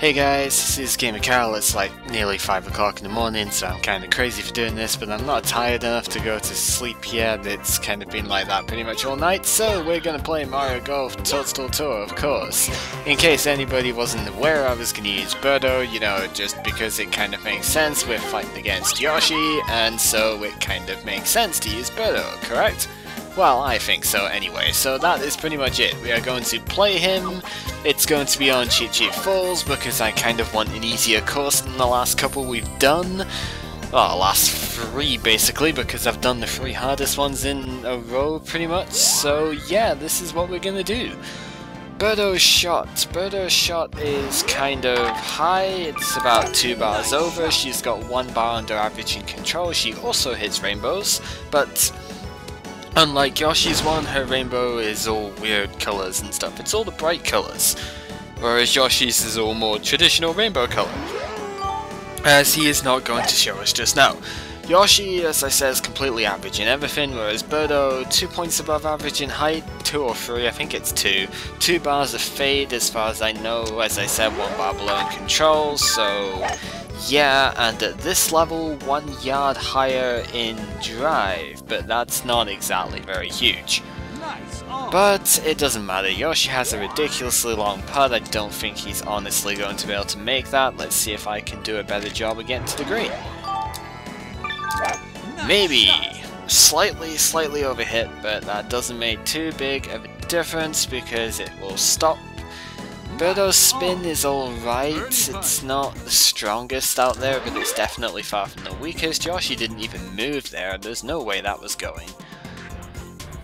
Hey guys, this is gamercal. It's like nearly 5 o'clock in the morning, so I'm kinda crazy for doing this, but I'm not tired enough to go to sleep yet. It's kinda been like that pretty much all night, so we're gonna play Mario Golf Toadstool Tour, of course. In case anybody wasn't aware, I was gonna use Birdo, you know, just because it kind of makes sense. We're fighting against Yoshi, and so it kind of makes sense to use Birdo, correct? Well, I think so anyway, so that is pretty much it. We are going to play him. It's going to be on Cheat Sheet Falls because I kind of want an easier course than the last couple we've done. Well, last 3 basically, because I've done the 3 hardest ones in a row pretty much. So yeah, this is what we're gonna do. Birdo's shot. Birdo's shot is kind of high, it's about 2 bars over. She's got 1 bar under average in control. She also hits rainbows, but unlike Yoshi's one, her rainbow is all weird colours and stuff. It's all the bright colours. Whereas Yoshi's is all more traditional rainbow colour. As he is not going to show us just now. Yoshi, as I said, is completely average in everything, whereas Birdo, 2 points above average in height, 2 or 3, I think it's 2. 2 bars of fade as far as I know, as I said, 1 bar below in control, so yeah, and at this level, 1 yard higher in drive, but that's not exactly very huge. But it doesn't matter, Yoshi has a ridiculously long putt. I don't think he's honestly going to be able to make that. Let's see if I can do a better job of getting to the green. Maybe! Slightly overhit, but that doesn't make too big of a difference because it will stop. Birdo's spin is alright, it's not the strongest out there, but it's definitely far from the weakest. Yoshi didn't even move there, there's no way that was going.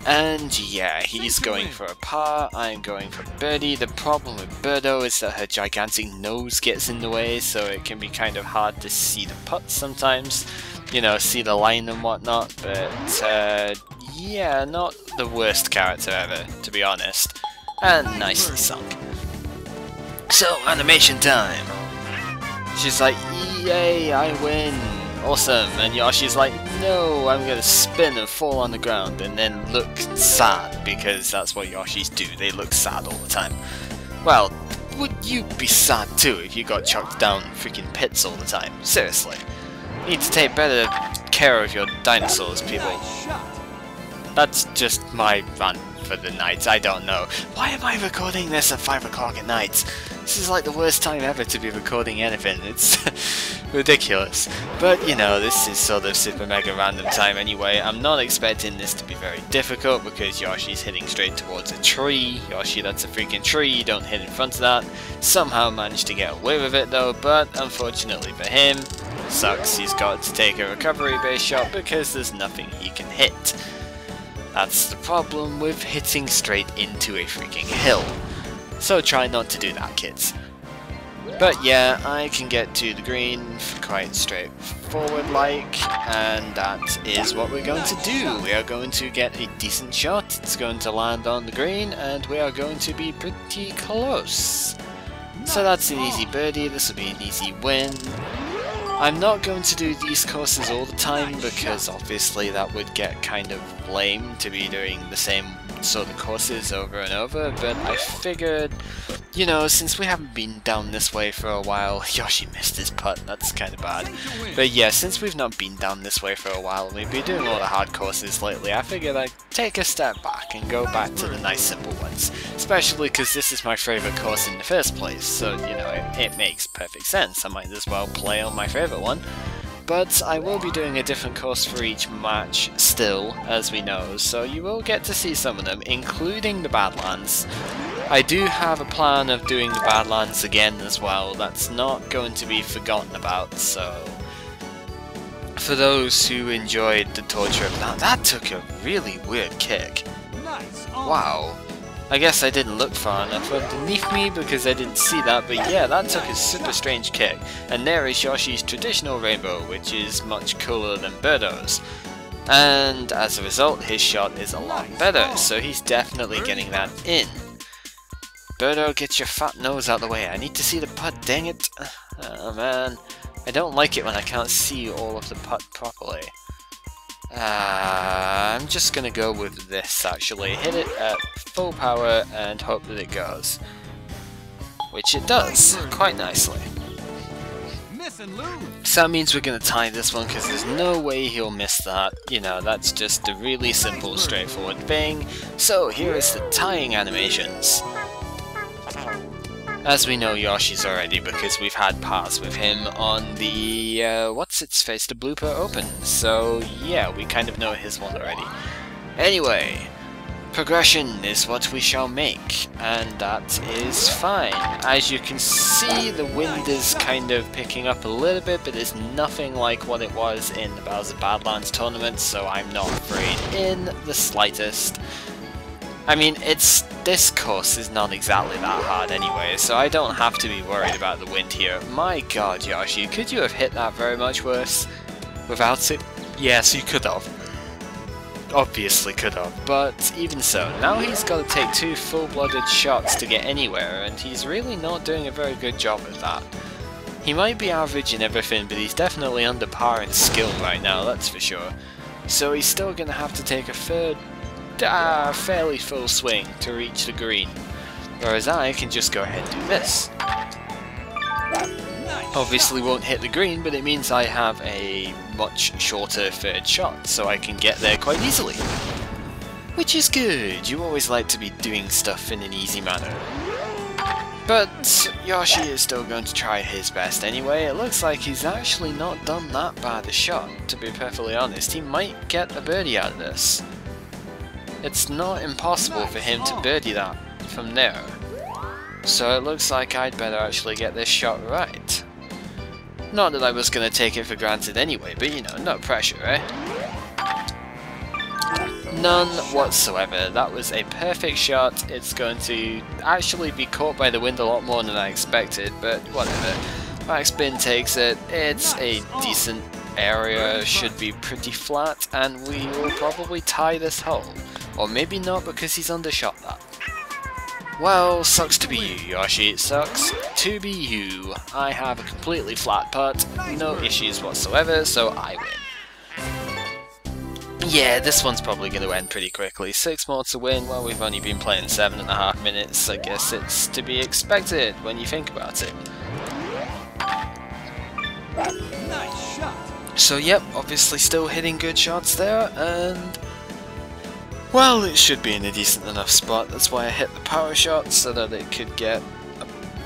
And yeah, he's going for a par, I'm going for birdie. The problem with Birdo is that her gigantic nose gets in the way, so it can be kind of hard to see the putts sometimes. You know, see the line and whatnot, but yeah, not the worst character ever, to be honest. And nicely sunk. So, animation time! She's like, yay, I win! Awesome! And Yoshi's like, no, I'm gonna spin and fall on the ground and then look sad, because that's what Yoshis do, they look sad all the time. Well, would you be sad too if you got chucked down freaking pits all the time? Seriously. You need to take better care of your dinosaurs, people. That's just my rant for the night, I don't know. Why am I recording this at 5 o'clock at night? This is like the worst time ever to be recording anything, it's ridiculous. But you know, this is sort of super mega random time anyway. I'm not expecting this to be very difficult because Yoshi's hitting straight towards a tree. Yoshi, that's a freaking tree, you don't hit in front of that. Somehow managed to get away with it though, but unfortunately for him, sucks, he's got to take a recovery based shot because there's nothing he can hit. That's the problem with hitting straight into a freaking hill. So try not to do that, kids. But yeah, I can get to the green quite straightforward like, and that is what we're going to do. We are going to get a decent shot, it's going to land on the green, and we are going to be pretty close. So that's an easy birdie, this will be an easy win. I'm not going to do these courses all the time because obviously that would get kind of lame to be doing the same sort of courses over and over, but I figured, you know, since we haven't been down this way for a while, Yoshi missed his putt, that's kind of bad. But yeah, since we've not been down this way for a while and we've been doing a lot of hard courses lately, I figured I'd take a step back and go back to the nice simple ones. Especially because this is my favourite course in the first place, so you know, it makes perfect sense. I might as well play on my favourite one. But I will be doing a different course for each match still, as we know, so you will get to see some of them, including the Badlands. I do have a plan of doing the Badlands again as well, that's not going to be forgotten about, so for those who enjoyed the tour trip, now that took a really weird kick. Wow. I guess I didn't look far enough underneath me because I didn't see that, but yeah, that took a super strange kick. And there is Yoshi's traditional rainbow, which is much cooler than Birdo's. And as a result, his shot is a lot better, so he's definitely getting that in. Birdo, get your fat nose out of the way, I need to see the putt, dang it. Oh man, I don't like it when I can't see all of the putt properly. I'm just gonna go with this actually, hit it at full power and hope that it goes. which it does, quite nicely. So that means we're going to tie this one because there's no way he'll miss that. You know, that's just a really simple, straightforward thing. So here is the tying animations. As we know, Yoshi's already because we've had parts with him on the, what's its face, the blooper open. So yeah, we kind of know his one already. Anyway, progression is what we shall make, and that is fine. As you can see, the wind is kind of picking up a little bit, but it's nothing like what it was in the Bowser Badlands tournament, so I'm not afraid in the slightest. I mean, this course is not exactly that hard anyway, so I don't have to be worried about the wind here. My god, Yoshi, could you have hit that very much worse without it? Yes, you could have. Obviously could have, but even so, now he's got to take 2 full-blooded shots to get anywhere, and he's really not doing a very good job at that. He might be average in everything, but he's definitely under par in skill right now, that's for sure. So he's still going to have to take a fairly full swing to reach the green, whereas I can just go ahead and do this. Obviously won't hit the green, but it means I have a much shorter third shot, so I can get there quite easily. Which is good, you always like to be doing stuff in an easy manner. But Yoshi is still going to try his best anyway. It looks like he's actually not done that bad a shot, to be perfectly honest. He might get a birdie out of this. It's not impossible for him to birdie that from there. So it looks like I'd better actually get this shot right. Not that I was going to take it for granted anyway, but you know, no pressure, eh? None whatsoever. That was a perfect shot. It's going to actually be caught by the wind a lot more than I expected, but whatever. Backspin takes it. It's a decent area, should be pretty flat, and we will probably tie this hole. Or maybe not because he's undershot that. Well, sucks to be you, Yoshi. It sucks to be you. I have a completely flat putt, no issues whatsoever, so I win. Yeah, this one's probably going to end pretty quickly. 6 more to win. Well, we've only been playing 7.5 minutes. I guess it's to be expected when you think about it. Nice shot. So yep, obviously still hitting good shots there, and well, it should be in a decent enough spot. That's why I hit the power shot, so that it could get,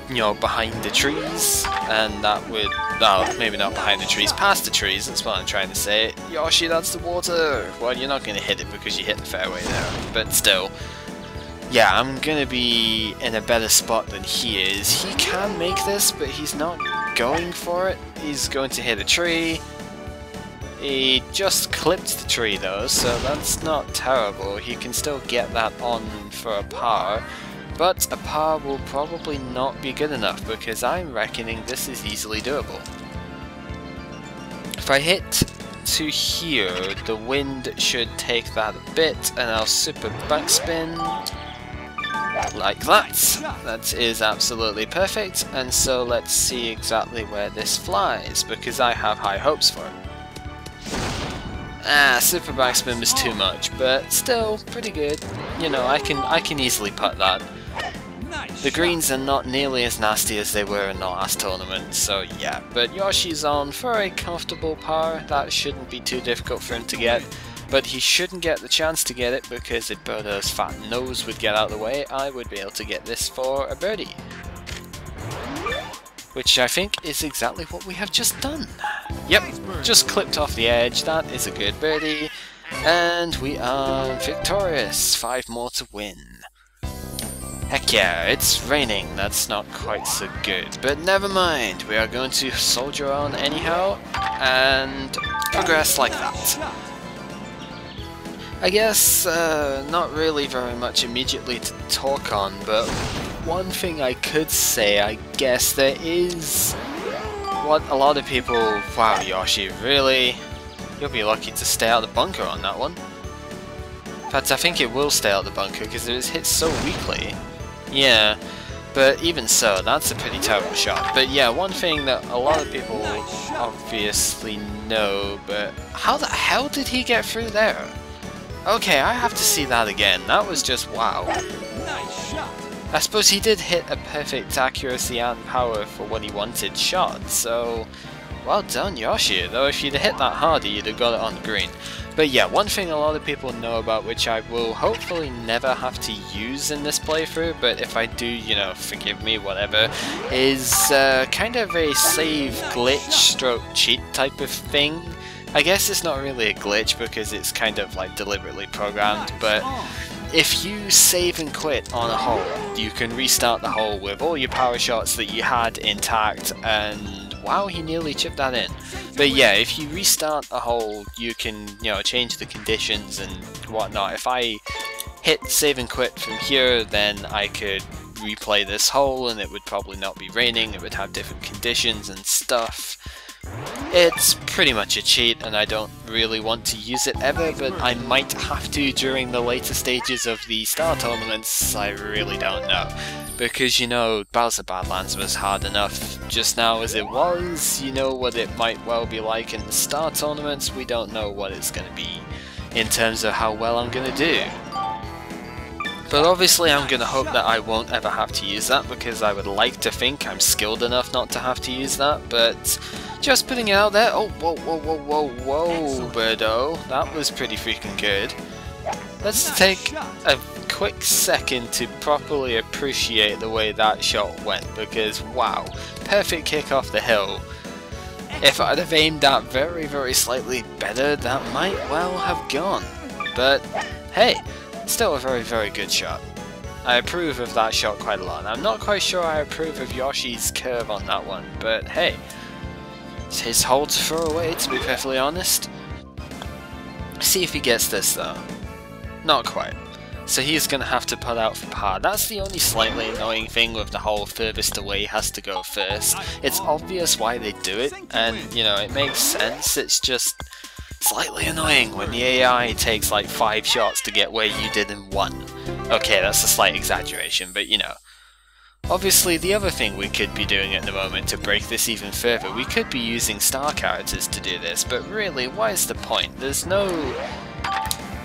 you know, behind the trees, and that would, well, maybe not behind the trees, past the trees, that's what I'm trying to say. Yoshi, that's the water! Well, you're not going to hit it because you hit the fairway there, but still. Yeah, I'm going to be in a better spot than he is. He can make this, but he's not going for it. He's going to hit a tree. He just clipped the tree though, so that's not terrible. He can still get that on for a par, but a par will probably not be good enough because I'm reckoning this is easily doable. If I hit to here, the wind should take that a bit, and I'll super backspin like that. That is absolutely perfect, and so let's see exactly where this flies, because I have high hopes for it. Ah, super backspin was too much, but still pretty good. You know, I can easily putt that. The greens are not nearly as nasty as they were in the last tournament, so yeah. But Yoshi's on for a comfortable par. That shouldn't be too difficult for him to get, but he shouldn't get the chance to get it because if Birdo's fat nose would get out of the way, I would be able to get this for a birdie. Which I think is exactly what we have just done. Yep, just clipped off the edge, that is a good birdie, and we are victorious, 5 more to win. Heck yeah, it's raining, that's not quite so good, but never mind, we are going to soldier on anyhow, and progress like that. I guess, not really very much immediately to talk on, but one thing I could say, I guess there is what a lot of people, wow Yoshi, really? You'll be lucky to stay out of the bunker on that one. In fact, I think it will stay out of the bunker because it was hit so weakly. Yeah, but even so, that's a pretty terrible shot. But yeah, one thing that a lot of people obviously know, but how the hell did he get through there? Okay, I have to see that again. That was just wow. Nice shot. I suppose he did hit a perfect accuracy and power for what he wanted shot, so well done Yoshi, though if you'd have hit that harder you'd have got it on the green. But yeah, one thing a lot of people know about, which I will hopefully never have to use in this playthrough, but if I do, you know, forgive me, whatever, is kind of a save glitch stroke cheat type of thing. I guess it's not really a glitch because it's kind of like deliberately programmed, but if you save and quit on a hole, you can restart the hole with all your power shots that you had intact, and wow, he nearly chipped that in. But yeah, if you restart a hole, you can, you know, change the conditions and whatnot. If I hit save and quit from here, then I could replay this hole and it would probably not be raining, it would have different conditions and stuff. It's pretty much a cheat and I don't really want to use it ever, but I might have to during the later stages of the star tournaments, I really don't know. Because, you know, Bowser Badlands was hard enough just now as it was, you know what it might well be like in the star tournaments, we don't know what it's going to be in terms of how well I'm going to do. But obviously I'm going to hope that I won't ever have to use that, because I would like to think I'm skilled enough not to have to use that, but just putting it out there. Oh, whoa, whoa, whoa, whoa, whoa, Birdo, that was pretty freaking good. Let's take a quick second to properly appreciate the way that shot went, because wow, perfect kick off the hill. If I'd have aimed that very, very slightly better, that might well have gone. But hey, still a very, very good shot. I approve of that shot quite a lot. I'm not quite sure I approve of Yoshi's curve on that one, but hey, it's his hole to throw away, to be perfectly honest. See if he gets this though. Not quite. So he's going to have to put out for par. That's the only slightly annoying thing with the hole furthest away has to go first. It's obvious why they do it, and you know, it makes sense, it's just slightly annoying when the AI takes like 5 shots to get where you did in 1. Okay, that's a slight exaggeration, but you know. Obviously, the other thing we could be doing at the moment to break this even further, we could be using star characters to do this, but really, why is the point? There's no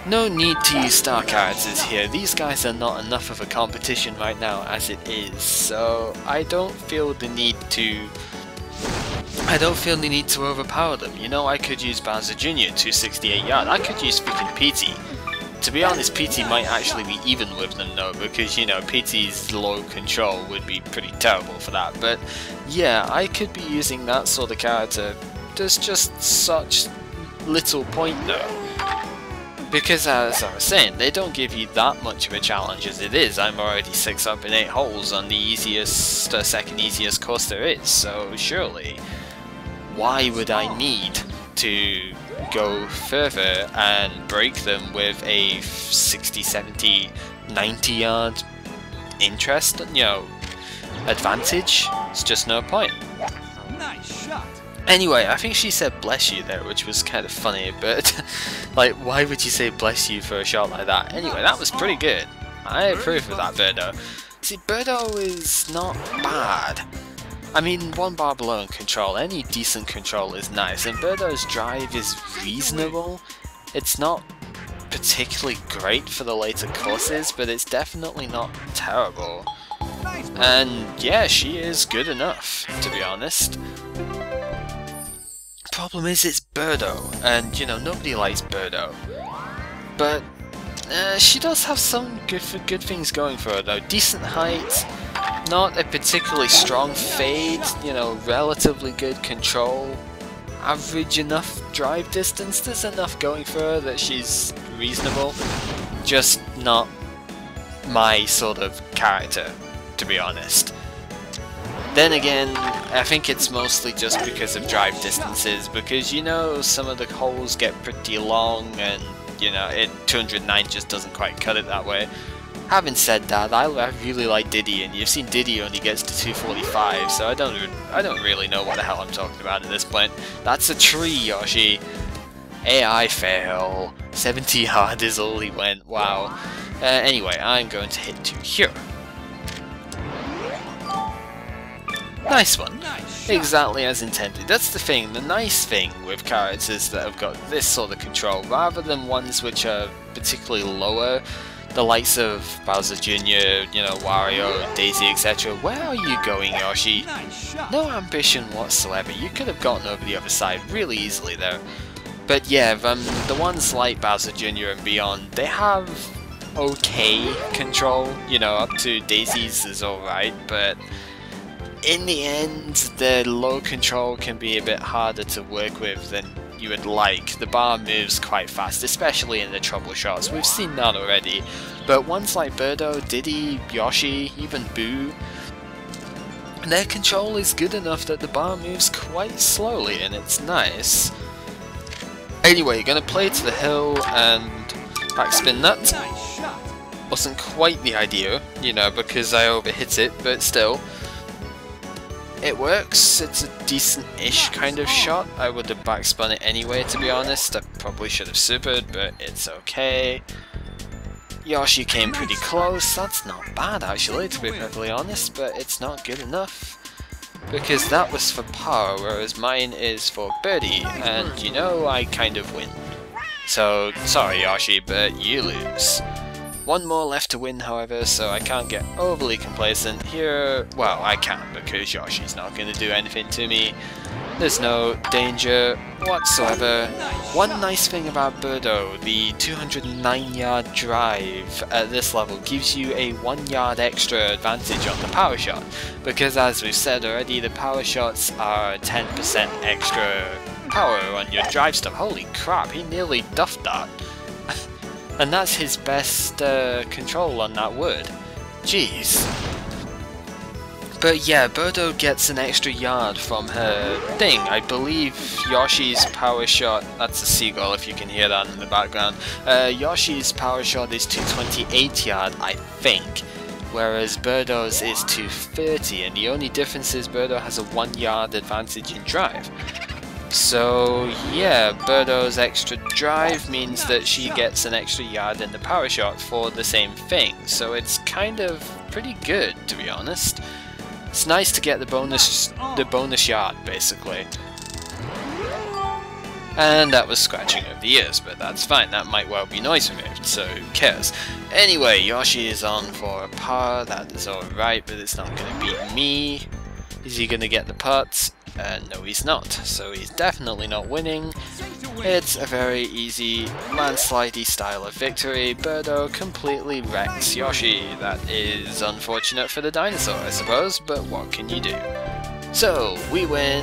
need to use star characters here. These guys are not enough of a competition right now as it is, so I don't feel the need to overpower them. You know, I could use Bowser Jr. 268 yard, I could use freaking PT. To be honest, PT might actually be even with them though, because you know, PT's low control would be pretty terrible for that, but yeah, I could be using that sort of character. There's just such little point though. Because as I was saying, they don't give you that much of a challenge as it is. I'm already 6 up in 8 holes on the easiest, second easiest course there is, so surely, why would I need to go further and break them with a 60, 70, 90 yard interest, you know, advantage? It's just no point. Nice shot. Anyway, I think she said bless you there, which was kind of funny, but like, why would you say bless you for a shot like that? Anyway, that was pretty good. I approve of that, Birdo. See, Birdo is not bad. I mean, 1 bar below in control, any decent control is nice, and Birdo's drive is reasonable. It's not particularly great for the later courses, but it's definitely not terrible. And yeah, she is good enough, to be honest. Problem is, it's Birdo, and you know, nobody likes Birdo. But she does have some good things going for her though. Decent height, not a particularly strong fade, you know, relatively good control, average enough drive distance. There's enough going for her that she's reasonable, just not my sort of character, to be honest. Then again, I think it's mostly just because of drive distances, because you know, some of the holes get pretty long and you know, 209 just doesn't quite cut it that way. Having said that, I really like Diddy, and you've seen Diddy only gets to 245, so I don't really know what the hell I'm talking about at this point. That's a tree, Yoshi. AI fail. 70 yard is all he went, wow. Anyway, I'm going to hit to here. Nice one. Exactly as intended. That's the thing, the nice thing with characters that have got this sort of control, rather than ones which are particularly lower the likes of Bowser Jr., you know, Wario, Daisy, etc. Where are you going, Yoshi? Nice shot. No ambition whatsoever. You could have gotten over the other side really easily there. But yeah, the ones like Bowser Jr. and beyond, they have okay control. You know, up to Daisy's is alright, but in the end, the low control can be a bit harder to work with than you would like. The bar moves quite fast, especially in the trouble shots. We've seen that already. But ones like Birdo, Diddy, Yoshi, even Boo, their control is good enough that the bar moves quite slowly, and it's nice. Anyway, gonna play to the hill and backspin that. Nice shot. Wasn't quite the idea, you know, because I overhit it, but still. It works, it's a decent-ish kind of shot. I would have backspun it anyway, to be honest. I probably should have supered, but it's okay. Yoshi came pretty close. That's not bad, actually, to be perfectly honest, but it's not good enough. Because that was for power, whereas mine is for birdie, and you know, I kind of win. So, sorry Yoshi, but you lose. One more left to win, however, so I can't get overly complacent here. Well, I can, because Yoshi's not going to do anything to me. There's no danger whatsoever. One nice thing about Birdo, the 209-yard drive at this level gives you a 1 yard extra advantage on the power shot, because as we've said already, the power shots are 10% extra power on your drive stuff. Holy crap, he nearly duffed that. And that's his best control on that word. Jeez. But yeah, Birdo gets an extra yard from her thing. I believe Yoshi's power shot, that's a seagull if you can hear that in the background. Yoshi's power shot is 228 yard, I think. Whereas Birdo's is 230, and the only difference is Birdo has a 1 yard advantage in drive. So yeah, Birdo's extra drive means that she gets an extra yard in the power shot for the same thing, so it's kind of pretty good, to be honest. It's nice to get the bonus yard, basically. And that was scratching over the ears, but that's fine, that might well be noise removed, so who cares. Anyway, Yoshi is on for a par, that is alright, but it's not going to beat me. Is he going to get the putts? No, he's not, so he's definitely not winning. It's a very easy, landslidey style of victory. Birdo completely wrecks Yoshi. That is unfortunate for the dinosaur, I suppose, but what can you do? So, we win,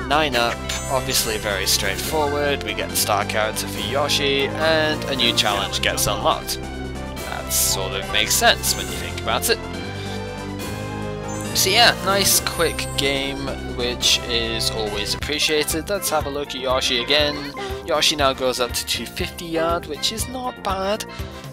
9 up, obviously very straightforward. We get the star character for Yoshi, and a new challenge gets unlocked. That sort of makes sense when you think about it. So yeah, nice quick game, which is always appreciated. Let's have a look at Yoshi again. Yoshi now goes up to 250 yard, which is not bad.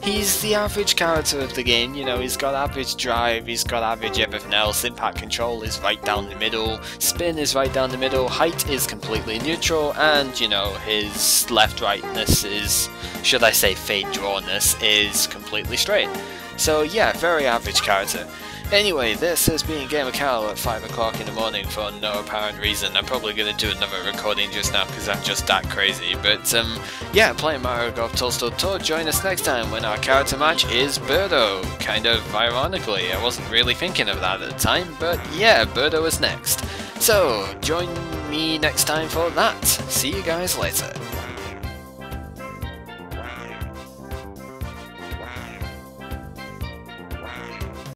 He's the average character of the game, you know, he's got average drive, he's got average everything else, impact control is right down the middle, spin is right down the middle, height is completely neutral, and, you know, his left-rightness is, should I say fade drawness, is completely straight. So yeah, very average character. Anyway, this has been gamercal at 5 o'clock in the morning for no apparent reason. I'm probably going to do another recording just now because I'm just that crazy. But yeah, playing Mario Golf Toadstool Tour. Join us next time when our character match is Birdo. Kind of ironically, I wasn't really thinking of that at the time, but yeah, Birdo is next. So, join me next time for that. See you guys later.